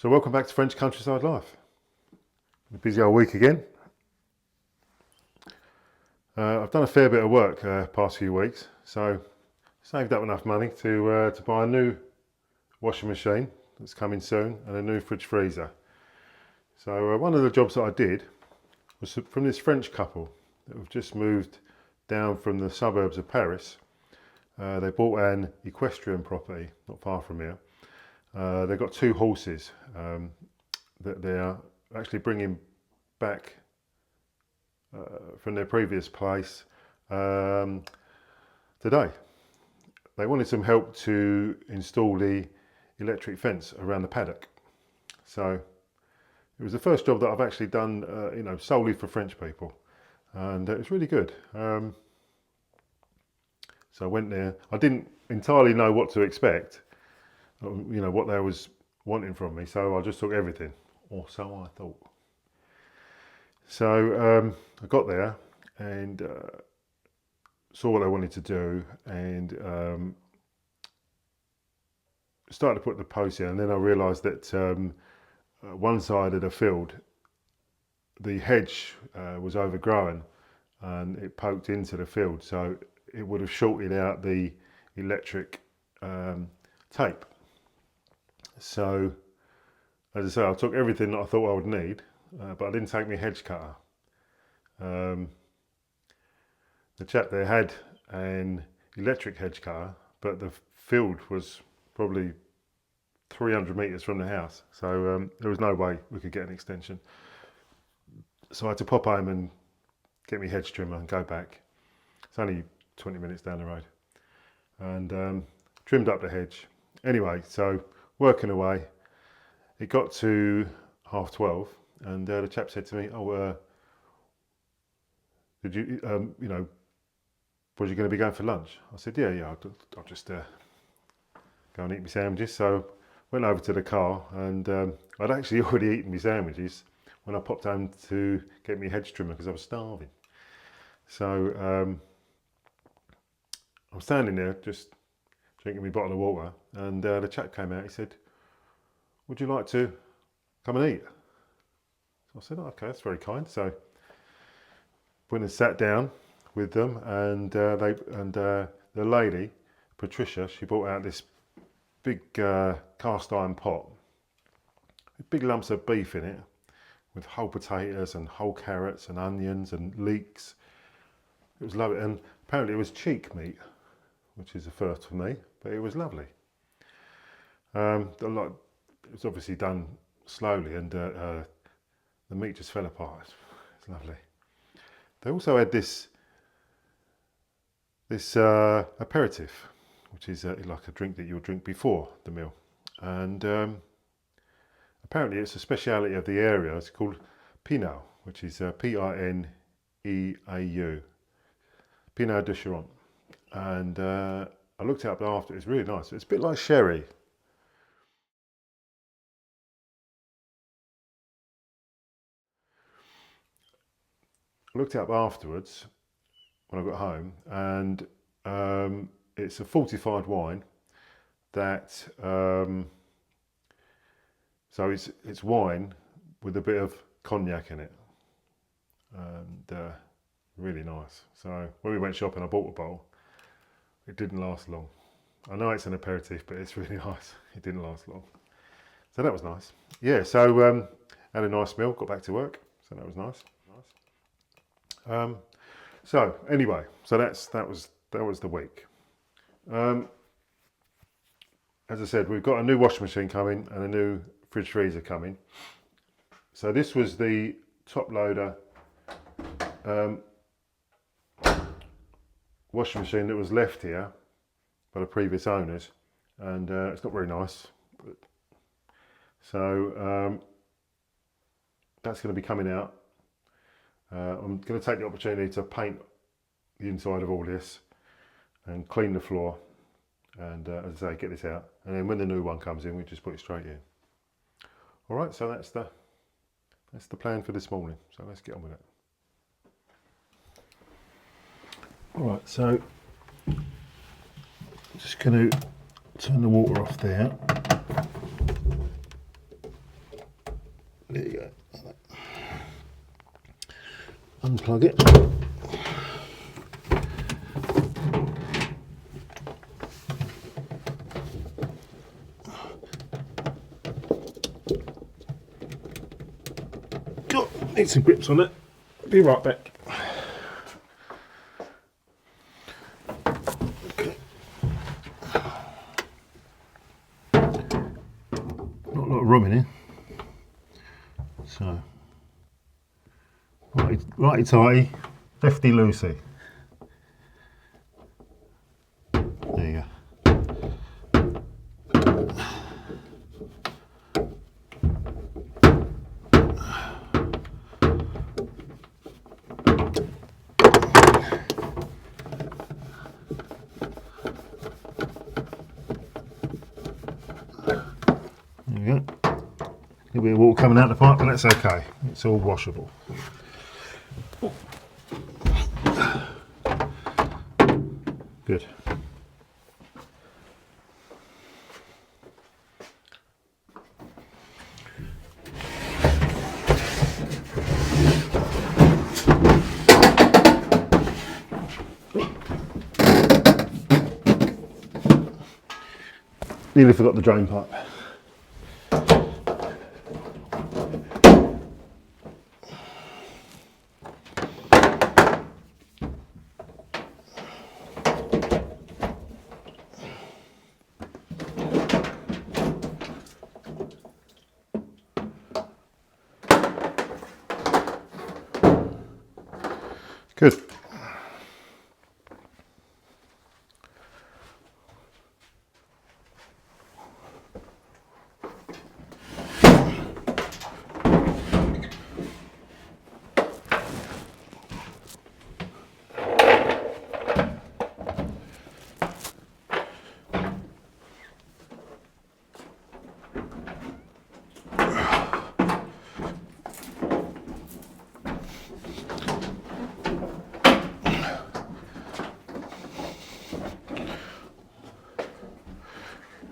So welcome back to French Countryside Life. A busy old week again. I've done a fair bit of work past few weeks, so saved up enough money to buy a new washing machine that's coming soon and a new fridge freezer. So one of the jobs that I did was from this French couple that have just moved down from the suburbs of Paris. They bought an equestrian property not far from here. They've got two horses that they're actually bringing back from their previous place today. They wanted some help to install the electric fence around the paddock. So it was the first job that I've actually done, solely for French people, and it was really good. So I went there. I didn't entirely know what to expect. What they was wanting from me, so I just took everything, or so I thought. So I got there and saw what they wanted to do, and started to put the posts in, and then I realised that one side of the field, the hedge was overgrown and it poked into the field, so it would have shorted out the electric tape. So, as I say, I took everything that I thought I would need, but I didn't take my hedge cutter. The chap there had an electric hedge cutter, but the field was probably 300 metres from the house, so there was no way we could get an extension. So I had to pop home and get my hedge trimmer and go back. It's only 20 minutes down the road, and trimmed up the hedge. Anyway, so working away, it got to 12:30, and the chap said to me, did you, was you going to be going for lunch? I said, yeah, I'll just go and eat my sandwiches. So went over to the car, and I'd actually already eaten my sandwiches when I popped home to get my hedge trimmer because I was starving. So I'm standing there just drinking my bottle of water, and the chap came out. He said, would you like to come and eat? So I said, okay, that's very kind. So went and sat down with them, and the lady, Patricia, she brought out this big cast iron pot with big lumps of beef in it, with whole potatoes and whole carrots and onions and leeks. It was lovely, and apparently it was cheek meat, which is a first for me, but it was lovely. It was obviously done slowly, and the meat just fell apart. It's lovely. They also had this aperitif, which is like a drink that you'll drink before the meal, and apparently it's a speciality of the area. It's called Pinot, which is Pineau, Pinot de Charonne, and I looked it up after. It's really nice. It's a bit like sherry. I looked it up afterwards when I got home, and it's a fortified wine that so it's wine with a bit of cognac in it, and really nice. So when we went shopping, I bought a bowl. It didn't last long. I know it's an aperitif, but it's really nice. It didn't last long, so that was nice. Yeah, so had a nice meal, got back to work, so that was nice. So anyway, so that was the week. As I said, we've got a new washing machine coming and a new fridge freezer coming. So this was the top loader washing machine that was left here by the previous owners, and it's not very nice. So that's going to be coming out. I'm going to take the opportunity to paint the inside of all this and clean the floor, and as I say, get this out, and then when the new one comes in, we just put it straight in. All right, so that's the plan for this morning, so let's get on with it. All right, so I'm just going to turn the water off there. unplug it. Need some grips on it. Be right back. Okay. Not a lot of room in here, so righty tighty, lefty loosey. There you go. There you go. A little bit of water coming out the pipe, but that's okay. It's all washable. Good. Nearly forgot the drain pipe. Good.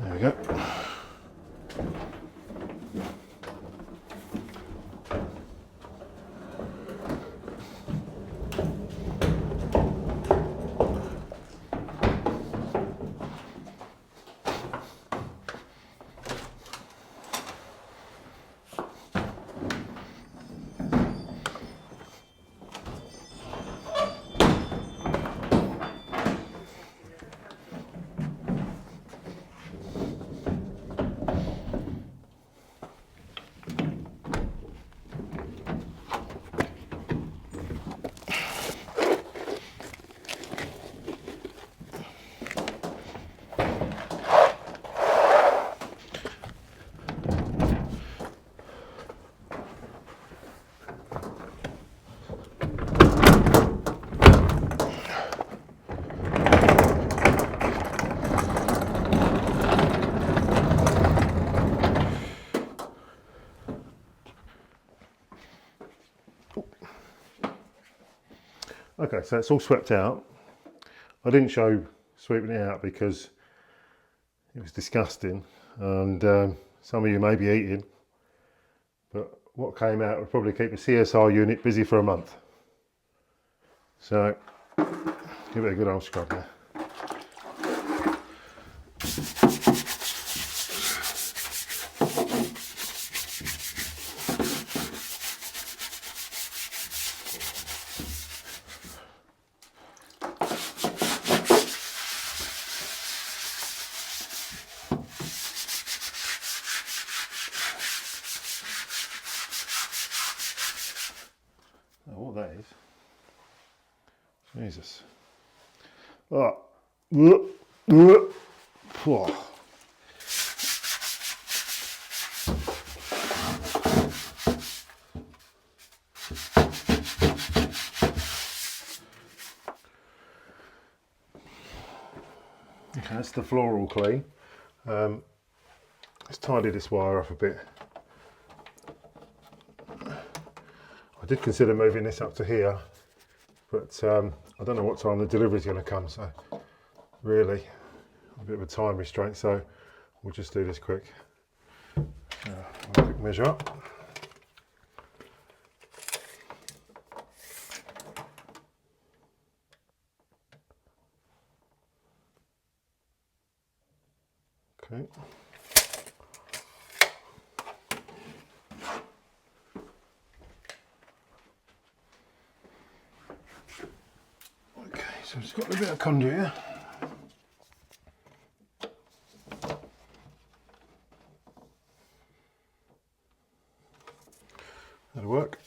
There we go. Okay, so it's all swept out. I didn't show sweeping it out because it was disgusting, and some of you may be eating, but what came out would probably keep the CSR unit busy for a month. So give it a good old scrub now. What that is, Jesus. Oh. Okay, that's the floor all clean. Let's tidy this wire off a bit. I did consider moving this up to here, but I don't know what time the delivery is going to come, so really a bit of a time restraint, so we'll just do this quick. A quick measure up. Okay. Okay, so it's got a bit of conduit here. That'll work.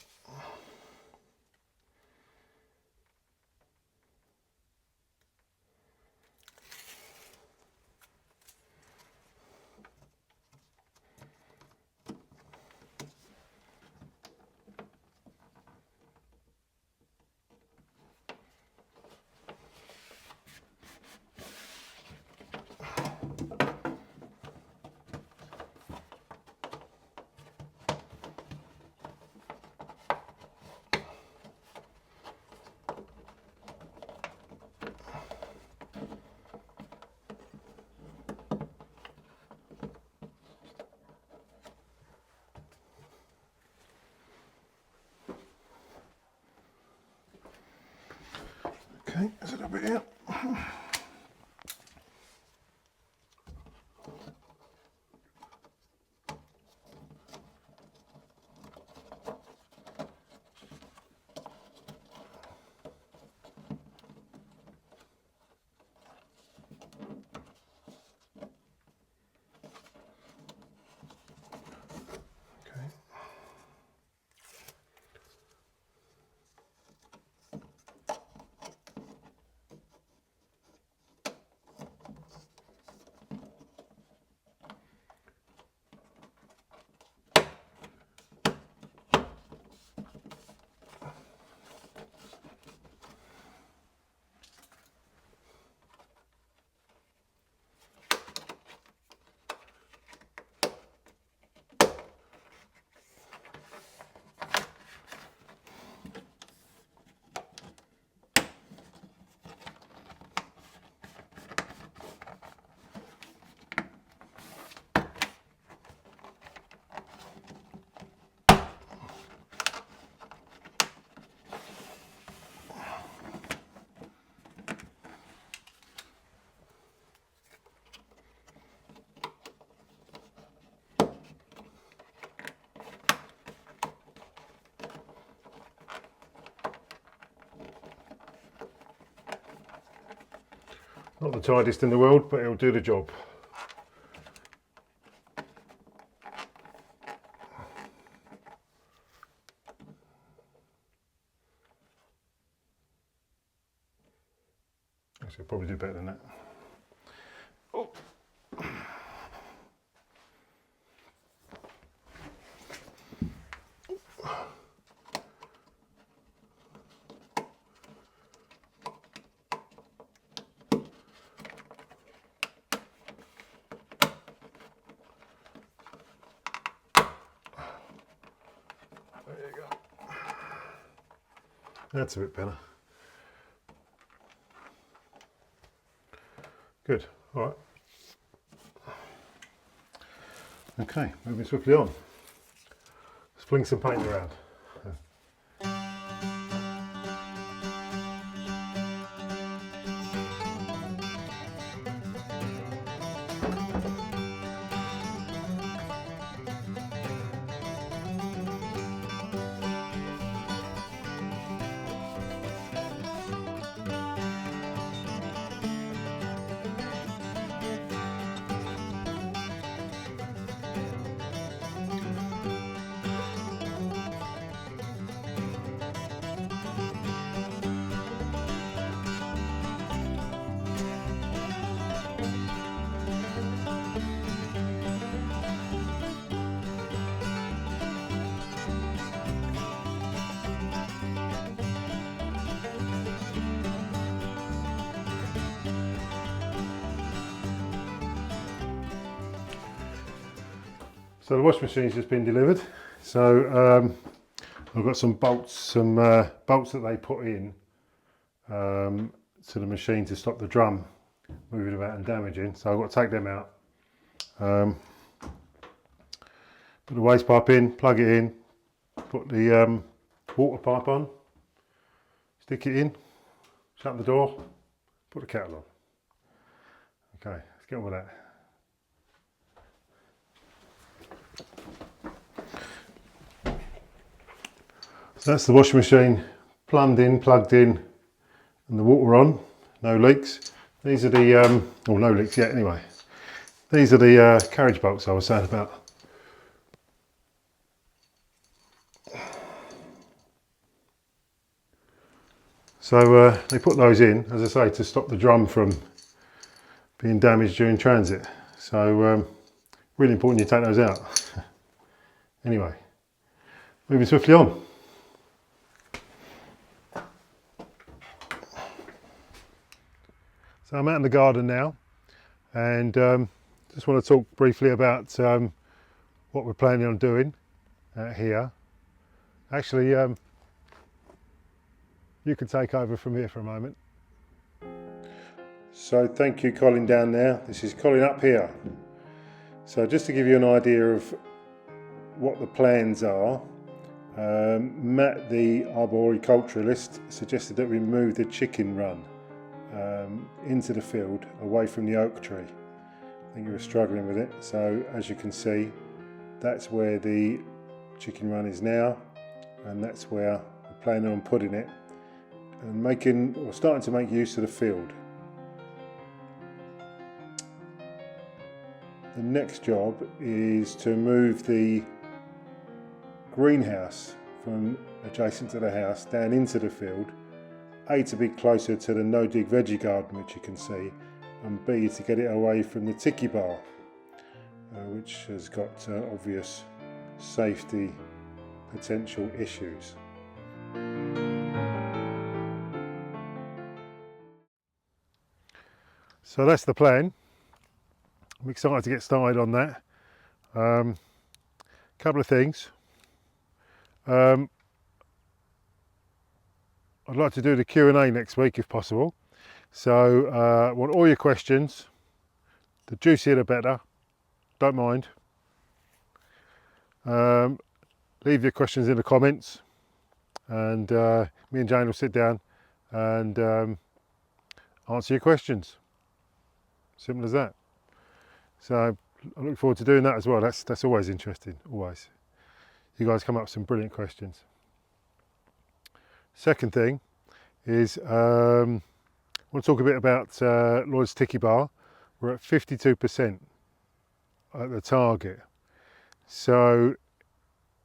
Okay, there's a little bit here. Okay. Not the tidiest in the world, but it'll do the job. Actually, I'll probably do better than that. Oh. There you go. That's a bit better. Good. All right. Okay, moving swiftly on. Let's fling some paint around. So the washing machine's just been delivered. So I've got some bolts that they put in to the machine to stop the drum moving about and damaging. So I've got to take them out. Put the waste pipe in, plug it in, put the water pipe on, stick it in, shut the door, put the kettle on. Okay, let's get on with that. That's the washing machine plumbed in, plugged in, and the water on, no leaks. These are the, well, no leaks yet anyway. These are the carriage bolts I was saying about. So they put those in, as I say, to stop the drum from being damaged during transit. So really important you take those out. Anyway, moving swiftly on. So I'm out in the garden now, and just want to talk briefly about what we're planning on doing here. Actually, you can take over from here for a moment. So thank you, Colin, down there. This is Colin up here. So just to give you an idea of what the plans are, Matt, the arboriculturalist, suggested that we move the chicken run into the field away from the oak tree. I think you were struggling with it. So as you can see, that's where the chicken run is now, and that's where we're planning on putting it and starting to make use of the field. The next job is to move the greenhouse from adjacent to the house down into the field. A, to be closer to the no dig veggie garden, which you can see, and B, to get it away from the tiki bar, which has got obvious safety potential issues. So that's the plan. I'm excited to get started on that. Couple of things. I'd like to do the Q&A next week if possible. So I want all your questions. The juicier the better. Don't mind. Leave your questions in the comments, and me and Jane will sit down and answer your questions. Simple as that. So I look forward to doing that as well. That's always interesting, always. You guys come up with some brilliant questions. Second thing is I want to talk a bit about Lloyd's Tiki Bar. We're at 52% at the target. So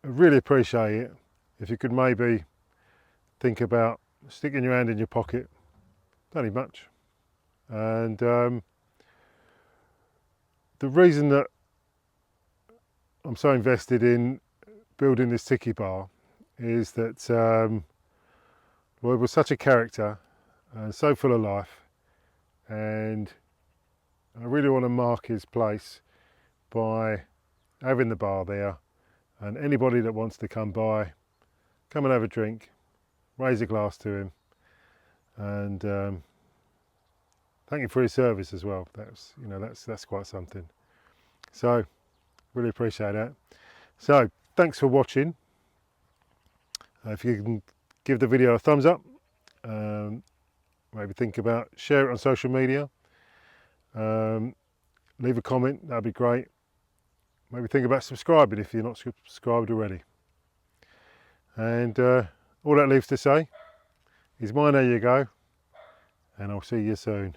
I really appreciate it if you could maybe think about sticking your hand in your pocket, don't need much. And the reason that I'm so invested in building this tiki bar is that Lloyd was such a character and so full of life, and I really want to mark his place by having the bar there, and anybody that wants to come by, come and have a drink, raise a glass to him, and thank you for his service as well. That's quite something. So really appreciate that. So thanks for watching. If you can give the video a thumbs up, maybe think about share it on social media, leave a comment, that'd be great. Maybe think about subscribing if you're not subscribed already. And all that leaves to say is mine, there you go, and I'll see you soon.